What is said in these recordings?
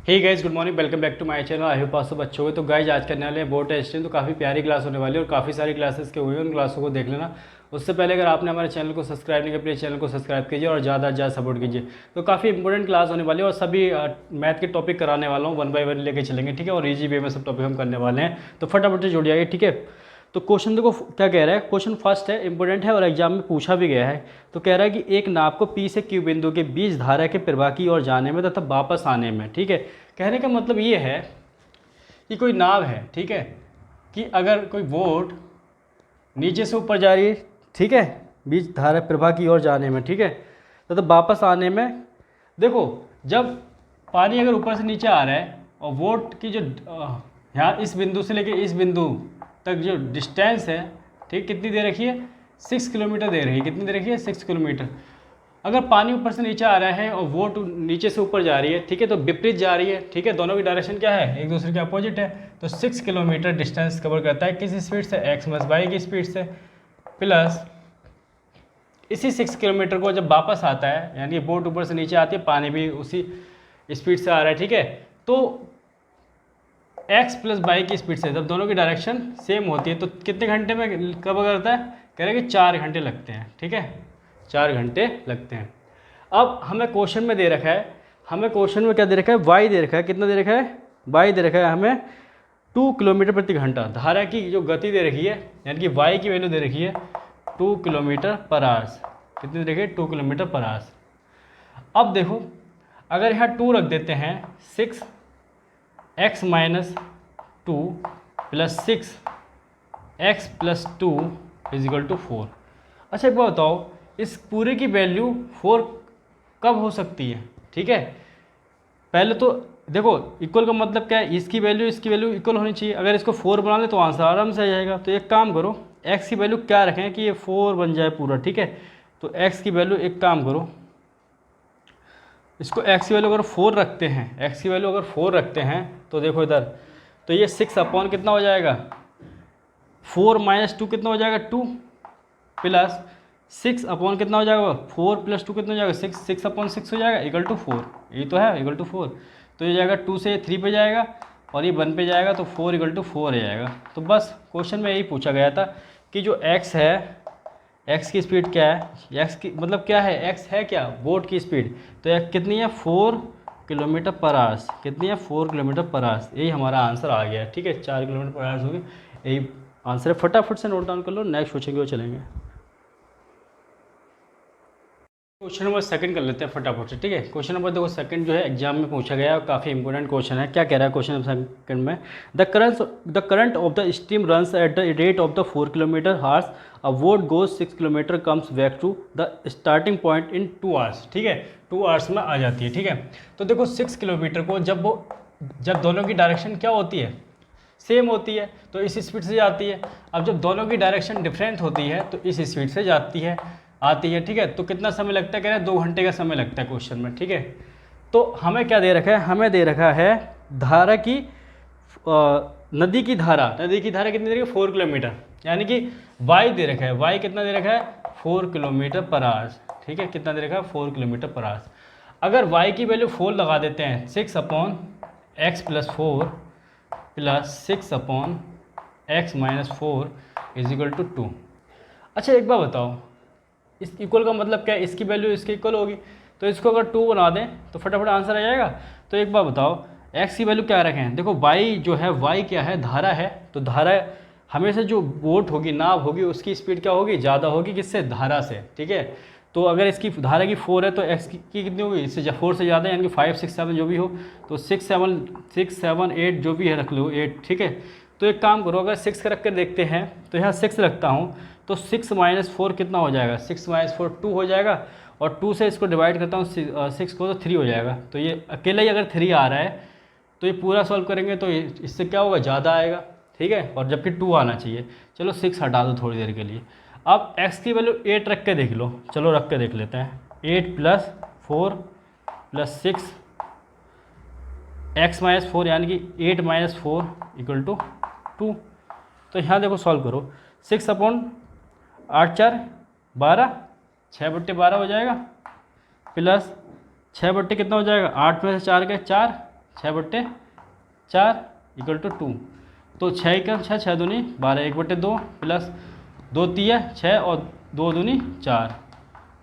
Hey guys, good morning, welcome back to my channel. I hope आप सब अच्छे हो। तो गाइस, आज करने वाले हैं बोर्ड टेस्ट। तो काफ़ी प्यारी क्लास होने वाली है और काफ़ी सारी क्लासेस के हुए हैं, उन क्लासों को देख लेना। उससे पहले अगर आपने हमारे चैनल को सब्सक्राइब नहीं किया, प्लीज़ चैनल को सब्सक्राइब कीजिए और ज़्यादा से ज़्यादा सपोर्ट कीजिए। तो काफ़ी इंपॉर्टेंट क्लास होने वाली है और सभी मैथ के टॉपिक कराने वाला हूँ, 1 बाय 1 लेके चलेंगे, ठीक है। और ईजी वे में सब टॉपिक हम करने वाले हैं, तो फटाफट से जुड़ जाइए, ठीक है। तो क्वेश्चन देखो क्या कह रहा है। क्वेश्चन फर्स्ट है, इंपॉर्टेंट है और एग्जाम में पूछा भी गया है। तो कह रहा है कि एक नाव को P से Q बिंदु के बीच धारा के प्रवाह की ओर जाने में तथा वापस आने में, ठीक है। कहने का मतलब ये है कि कोई नाव है, ठीक है, कि अगर कोई बोट नीचे से ऊपर जा रही है, ठीक है, बीच धारा प्रवाह की ओर जाने में, ठीक है, तो वापस आने में, देखो जब पानी अगर ऊपर से नीचे आ रहा है और बोट की जो यहाँ इस बिंदु से लेके इस बिंदु तक जो डिस्टेंस है, ठीक, कितनी दे रखी है, 6 किलोमीटर दे रही है। कितनी दे रखी है, 6 किलोमीटर। अगर पानी ऊपर से नीचे आ रहा है और बोट नीचे से ऊपर जा रही है, ठीक है, तो विपरीत जा रही है, ठीक है, दोनों की डायरेक्शन क्या है, एक दूसरे के अपोजिट है। तो 6 किलोमीटर डिस्टेंस कवर करता है किस स्पीड से, x + y की स्पीड से, प्लस इसी 6 किलोमीटर को जब वापस आता है, यानी बोट ऊपर से नीचे आती है, पानी भी उसी स्पीड से आ रहा है, ठीक है, तो x + y की स्पीड से जब दोनों की डायरेक्शन सेम होती है तो कितने घंटे में कवर करता है, कह रहे हैं कि 4 घंटे लगते हैं, ठीक है, 4 घंटे लगते हैं। अब हमें क्वेश्चन में दे रखा है, हमें क्वेश्चन में क्या दे रखा है, y दे रखा है, कितना दे रखा है, y दे रखा है हमें 2 किलोमीटर प्रति घंटा। धारा की जो गति दे रखी है, यानी कि y की वैल्यू दे रखी है 2 किलोमीटर पर आवर्स। कितनी दे रखी है, 2 किलोमीटर पर आवर्स। अब देखो, अगर यहाँ 2 रख देते हैं, 6x - 2 + 6x + 2 = 4। अच्छा एक बात बताओ, इस पूरे की वैल्यू 4 कब हो सकती है, ठीक है। पहले तो देखो, इक्वल का मतलब क्या है, इसकी वैल्यू इक्वल होनी चाहिए। अगर इसको 4 बना ले तो आंसर आराम से आ जाएगा। तो एक काम करो, x की वैल्यू क्या रखें कि ये 4 बन जाए पूरा, ठीक है। तो x की वैल्यू, एक काम करो, इसको x की वैल्यू अगर 4 रखते हैं, x की वैल्यू अगर 4 रखते हैं तो देखो इधर, तो ये 6 अपॉन कितना हो जाएगा, 4 - 2 कितना हो जाएगा, 2, प्लस 6 अपॉन कितना हो जाएगा, 4 + 2 कितना हो जाएगा, 6, 6/6 हो जाएगा, = 4। यही तो है, = 4। तो ये जाएगा 2 से 3 पे जाएगा और ये 1 पे जाएगा, तो 4 = 4 आ जाएगा। तो बस क्वेश्चन में यही पूछा गया था कि जो x है, x की स्पीड क्या है, x की मतलब क्या है, x है क्या, बोट की स्पीड। तो x कितनी है, 4 किलोमीटर पर आवर्स। कितनी है, 4 किलोमीटर पर आवर्स। यही हमारा आंसर आ गया, ठीक है, 4 किलोमीटर पर आवर्स होगी, यही आंसर है। फटाफट से नोट डाउन कर लो, नेक्स्ट क्वेश्चन की ओर चलेंगे। क्वेश्चन नंबर सेकंड कर लेते हैं फटाफट से, ठीक है। क्वेश्चन नंबर देखो सेकंड जो है एग्जाम में पूछा गया है और काफ़ी इंपॉर्टेंट क्वेश्चन है। क्या कह रहा है क्वेश्चन नंबर सेकंड में, the current of the steam runs at the rate of the 4 kilometre hours, a boat goes 6 kilometre, comes back to the starting point in 2 hours, ठीक है, 2 आवर्स में आ जाती है, ठीक है। तो देखो 6 किलोमीटर को जब दोनों की डायरेक्शन क्या होती है, सेम होती है, तो इस स्पीड से जाती है। अब जब दोनों की डायरेक्शन डिफरेंट होती है तो इस स्पीड से जाती है, आती है, ठीक है। तो कितना समय लगता है, कह रहे हैं 2 घंटे का समय लगता है क्वेश्चन में, ठीक है। तो हमें क्या दे रखा है, हमें दे रखा है धारा की नदी की धारा कितनी दे रखी है, 4 किलोमीटर, यानी कि y दे रखा है, y कितना दे रखा है, 4 किलोमीटर पर आवर्स, ठीक है। कितना दे रखा है, 4 किलोमीटर पर आवर्स। अगर y की वैल्यू 4 लगा देते हैं, 6/x + 4 + 6/x - 4 = 2। अच्छा एक बार बताओ, इस इक्वल का मतलब क्या है, इसकी वैल्यू इसके इक्वल होगी, तो इसको अगर 2 बना दें तो फटाफट आंसर आ जाएगा। तो एक बार बताओ, x की वैल्यू क्या रखें, देखो y जो है, y क्या है, धारा है, तो धारा हमेशा जो बोट होगी, नाव होगी, उसकी स्पीड क्या होगी, ज़्यादा होगी, किससे, धारा से, ठीक है। तो अगर इसकी धारा की 4 है तो x की कितनी होगी, इससे 4 से ज़्यादा, यानी कि 5, 6, 7 जो भी हो, तो 6, 7, 8 जो भी है रख लो, 8, ठीक है। तो एक काम करो, अगर 6 का रख कर देखते हैं तो यहाँ 6 रखता हूँ, तो 6 - 4 कितना हो जाएगा, 6 - 4 2 हो जाएगा, और 2 से इसको डिवाइड करता हूँ 6 को, तो 3 हो जाएगा। तो ये अकेला ही अगर 3 आ रहा है तो ये पूरा सॉल्व करेंगे तो इससे क्या होगा, ज़्यादा आएगा, ठीक है, और जबकि 2 आना चाहिए। चलो 6 हटा दो थोड़ी देर के लिए। अब x की वैल्यू 8 रख के देख लो, चलो रख के देख लेते हैं, 8 + 4 + 6 x - 4, यानी कि 8 - 4 = 2। तो यहाँ देखो सॉल्व करो, 6/8 × 4 = 12, 6/12 हो जाएगा, प्लस 6 बट्टे कितना हो जाएगा, 8 में से 4 गए 4, 6/4 इक्वल टू 2। तो 6 का 6, 6 दूनी 12, 1/2 प्लस 2 तिया 6 और 2 दूनी 4।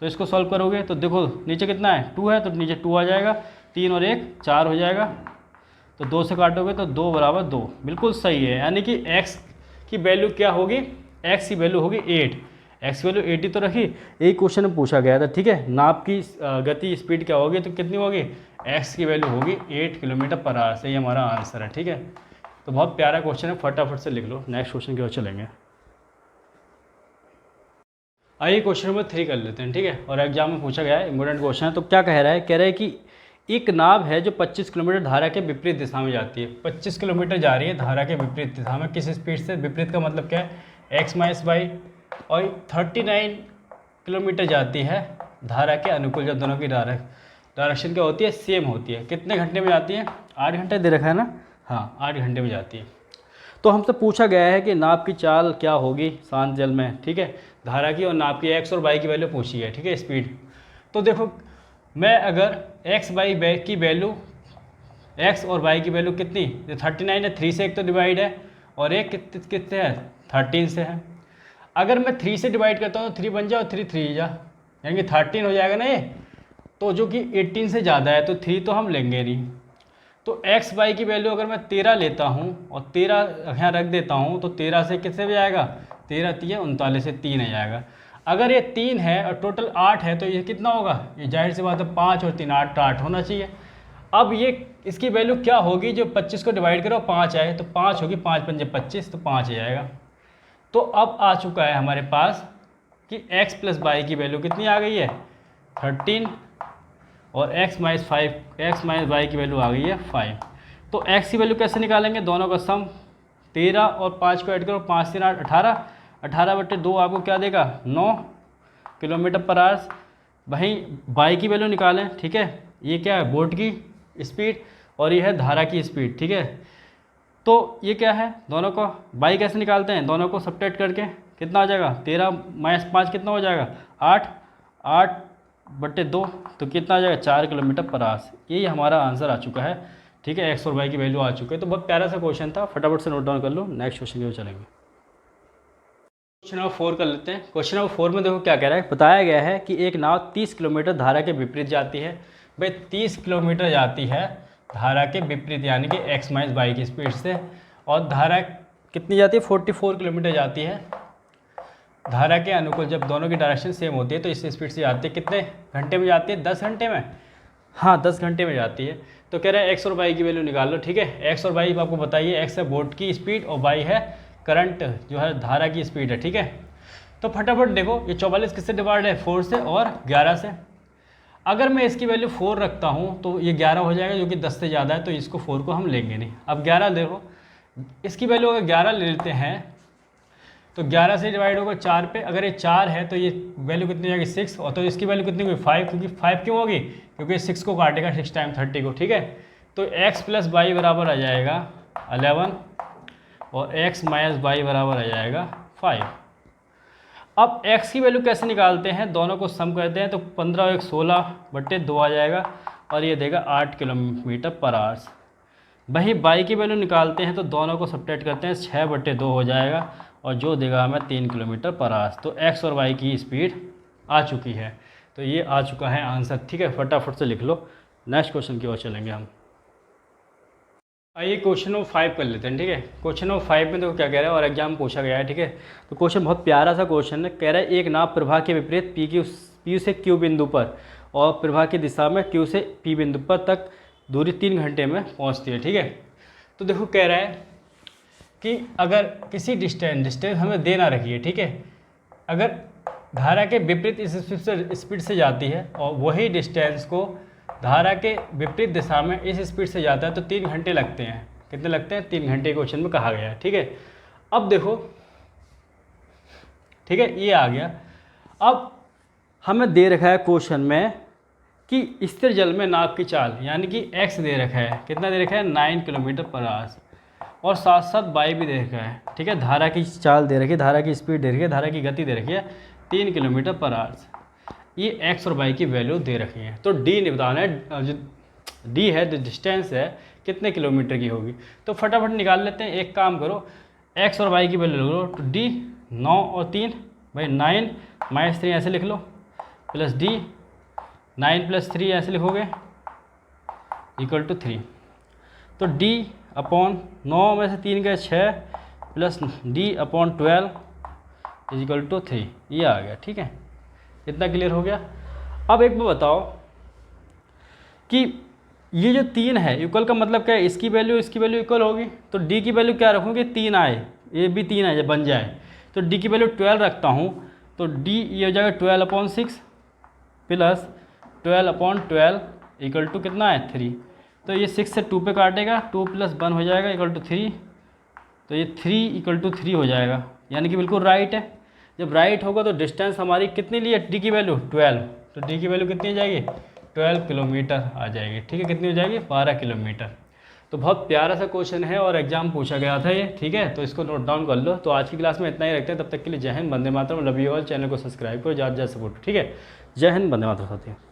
तो इसको सॉल्व करोगे तो देखो नीचे कितना है 2 है, तो नीचे 2 आ जाएगा, 3 और 1 4 हो जाएगा। तो 2 से काटोगे तो 2 बराबर 2, बिल्कुल सही है। यानी कि x की वैल्यू क्या होगी, x की वैल्यू होगी 8। x की वैल्यू 80 तो रखी, एक क्वेश्चन में पूछा गया था, ठीक है। नाप की गति स्पीड क्या होगी, तो कितनी होगी, x की वैल्यू होगी 8 किलोमीटर/आवर। से ये हमारा आंसर है, ठीक है। तो बहुत प्यारा क्वेश्चन है, फटाफट से लिख लो। नेक्स्ट क्वेश्चन की ओर चलेंगे। आइए क्वेश्चन नंबर 3 कर लेते हैं, ठीक है। और एग्जाम में पूछा गया है, इंपॉर्टेंट क्वेश्चन है। तो क्या कह रहा है, कह रहा है कि एक नाव है जो 25 किलोमीटर धारा के विपरीत दिशा में जाती है। 25 किलोमीटर जा रही है धारा के विपरीत दिशा में, किस स्पीड से, विपरीत का मतलब क्या है, x-y, और 39 किलोमीटर जाती है धारा के अनुकूल। जब दोनों की डायरेक्शन क्या होती है, सेम होती है। कितने घंटे में जाती है, 8 घंटे दे रखा है ना, हाँ 8 घंटे में जाती है। तो हमसे पूछा गया है कि नाव की चाल क्या होगी शांत जल में, ठीक है, धारा की, और नाव की x और y की वैल्यू पूछी है, ठीक है, स्पीड। तो देखो मैं अगर x/y की वैल्यू, x और y की वैल्यू कितनी, 39 है, 3 से एक तो डिवाइड है, और एक कितने है, 13 से है। अगर मैं 3 से डिवाइड करता हूँ तो 3 बन जाए और 3 3 जा, यानी कि 13 हो जाएगा ना ये। तो जो कि 18 से ज़्यादा है तो 3 तो हम लेंगे नहीं। तो x/y की वैल्यू अगर मैं 13 लेता हूँ और 13 यहाँ रख देता हूँ, तो 13 से कितने भी आएगा, 13 3 39 से 3 आ जाएगा। अगर ये 3 है और टोटल 8 है, तो ये कितना होगा, ये जाहिर सी बात है 5 और 3 8 होना चाहिए। अब ये इसकी वैल्यू क्या होगी, जो 25 को डिवाइड करो 5 आए, तो 5 होगी, 5 पंजे 25, तो 5 आ जाएगा। तो अब आ चुका है हमारे पास कि x + y की वैल्यू कितनी आ गई है, 13, और x - y की वैल्यू आ गई है 5। तो x की वैल्यू कैसे निकालेंगे, दोनों का सम, 13 और 5 को ऐड करो, 5 3 8 18, 18/2 आपको क्या देगा, 9 किलोमीटर/आवर। वहीं y की वैल्यू निकालें, ठीक है। ये क्या है, बोट की स्पीड, और ये है धारा की स्पीड, ठीक है। तो ये क्या है, दोनों को y कैसे निकालते हैं, दोनों को सब्ट्रैक्ट करके कितना आ जाएगा, 13 - 5 कितना हो जाएगा, 8, 8/2, तो कितना आ जाएगा, 4 किलोमीटर/आवर। यही हमारा आंसर आ चुका है, ठीक है। x और y की वैल्यू आ चुकी है। तो बहुत प्यारा सा क्वेश्चन था, फटाफट से नोट डाउन कर लो। नेक्स्ट क्वेश्चन की ओर चलेंगे। क्वेश्चन नंबर 4 कर लेते हैं। क्वेश्चन नंबर 4 में देखो क्या कह रहा है, बताया गया है कि एक नाव 30 किलोमीटर धारा के विपरीत जाती है। भाई 30 किलोमीटर जाती है धारा के विपरीत, यानी कि x - y की स्पीड से, और धारा कितनी जाती है, 44 किलोमीटर जाती है धारा के अनुकूल। जब दोनों की डायरेक्शन सेम होती है तो इस स्पीड से जाती है। कितने घंटे में जाती है, 10 घंटे में, हाँ 10 घंटे में जाती है। तो कह रहा है x और y की वैल्यू निकाल लो, ठीक है। x और y आपको बताइए, x है बोट की स्पीड और y है करंट, जो है धारा की स्पीड है, ठीक है। तो फटाफट देखो, ये 44 किससे डिवाइड है, 4 से और 11 से। अगर मैं इसकी वैल्यू 4 रखता हूँ तो ये 11 हो जाएगा, जो कि 10 से ज़्यादा है, तो इसको 4 को हम लेंगे नहीं। अब 11 देखो, इसकी वैल्यू अगर 11 ले लेते हैं तो 11 से डिवाइड होगा 4 पे। अगर ये 4 है तो ये वैल्यू कितनी जाएगी, 6, और तो इसकी वैल्यू कितनी होगी, 5, क्योंकि 5 क्यों होगी, क्योंकि 6 को काटेगा 6 टाइम 30 को, ठीक है। तो x + y बराबर आ जाएगा 11, और x - y बराबर आ जाएगा 5। अब x की वैल्यू कैसे निकालते हैं, दोनों को सम करते हैं, तो 15 और 1 16/2 आ जाएगा, और ये देगा 8 किलोमीटर/आवर। वही y की वैल्यू निकालते हैं तो दोनों को सब्ट्रैक्ट करते हैं, 6/2 हो जाएगा, और जो देगा हमें 3 किलोमीटर/आवर। तो x और y की स्पीड आ चुकी है। तो ये आ चुका है आंसर, ठीक है। फटाफट से लिख लो। नेक्स्ट क्वेश्चन की ओर चलेंगे हम। आइए क्वेश्चन नंबर 5 कर लेते हैं, ठीक है। क्वेश्चन नंबर 5 में देखो क्या कह रहा है, और एग्जाम में पूछा गया है, ठीक है। तो क्वेश्चन बहुत प्यारा सा क्वेश्चन है। कह रहा है एक नाव प्रवाह के विपरीत P से Q बिंदु पर, और प्रवाह की दिशा में Q से P बिंदु पर तक दूरी 3 घंटे में पहुंचती है, ठीक है। तो देखो कह रहा है कि अगर किसी डिस्टेंस हमें दे ना रखी है, ठीक है। अगर धारा के विपरीत इस स्पीड से जाती है, और वही डिस्टेंस को धारा के विपरीत दिशा में इस स्पीड से जाता है, तो 3 घंटे लगते हैं। कितने लगते हैं, 3 घंटे क्वेश्चन में कहा गया है, ठीक है। अब देखो, ठीक है, ये आ गया। अब हमें दे रखा है क्वेश्चन में कि स्थिर जल में नाव की चाल, यानी कि x दे रखा है, कितना दे रखा है, 9 किलोमीटर/आवर, और साथ साथ y भी दे रखा है, ठीक है। धारा की चाल दे रखी है, धारा की स्पीड दे रखी है, धारा की गति दे रखी है 3 किलोमीटर/आवर। ये x और y की वैल्यू दे रखी है। तो d निबदान है, जो d है, जो डिस्टेंस है कितने किलोमीटर की होगी। तो फटाफट निकाल लेते हैं। एक काम करो, x और y की वैल्यू लिख लो। तो d 9 और 3 भाई 9 माइनस 3 ऐसे लिख लो, प्लस d 9 प्लस 3 ऐसे लिखोगे इक्वल टू 3। तो d अपॉन 9 में से 3 गए 6 plus d upon 12 is equal to 3, ये आ गया। ठीक है, इतना क्लियर हो गया। अब एक बात बताओ कि ये जो 3 है इक्वल का मतलब क्या है, इसकी वैल्यू इक्वल होगी। तो d की वैल्यू क्या रखूँगी, 3 आए, ये भी 3 आए जब बन जाए तो d की वैल्यू 12 रखता हूँ। तो d ये हो जाएगा 12/6 प्लस 12/12 इक्वल टू कितना है 3। तो ये 6 से 2 पे काटेगा, 2 + 1 हो जाएगा इक्वल टू 3। तो ये 3 इक्वल टू 3 हो जाएगा, यानी कि बिल्कुल राइट है। जब राइट होगा तो डिस्टेंस हमारी कितनी ली है, डी की वैल्यू 12। तो डी की वैल्यू कितनी हो जाएगी, 12 किलोमीटर आ जाएगी। ठीक है, कितनी हो जाएगी, 12 किलोमीटर। तो बहुत प्यारा सा क्वेश्चन है और एग्जाम पूछा गया था ये। ठीक है, तो इसको नोट डाउन कर लो। तो आज की क्लास में इतना ही रखते हैं, तब तक के लिए जय Hind, Vande Mataram, love you all. Channel को सब्सक्राइब करो, ज़्यादा से ज़्यादा सपोर्ट। ठीक है, जय हिंद, वंदे मातरम साथियों।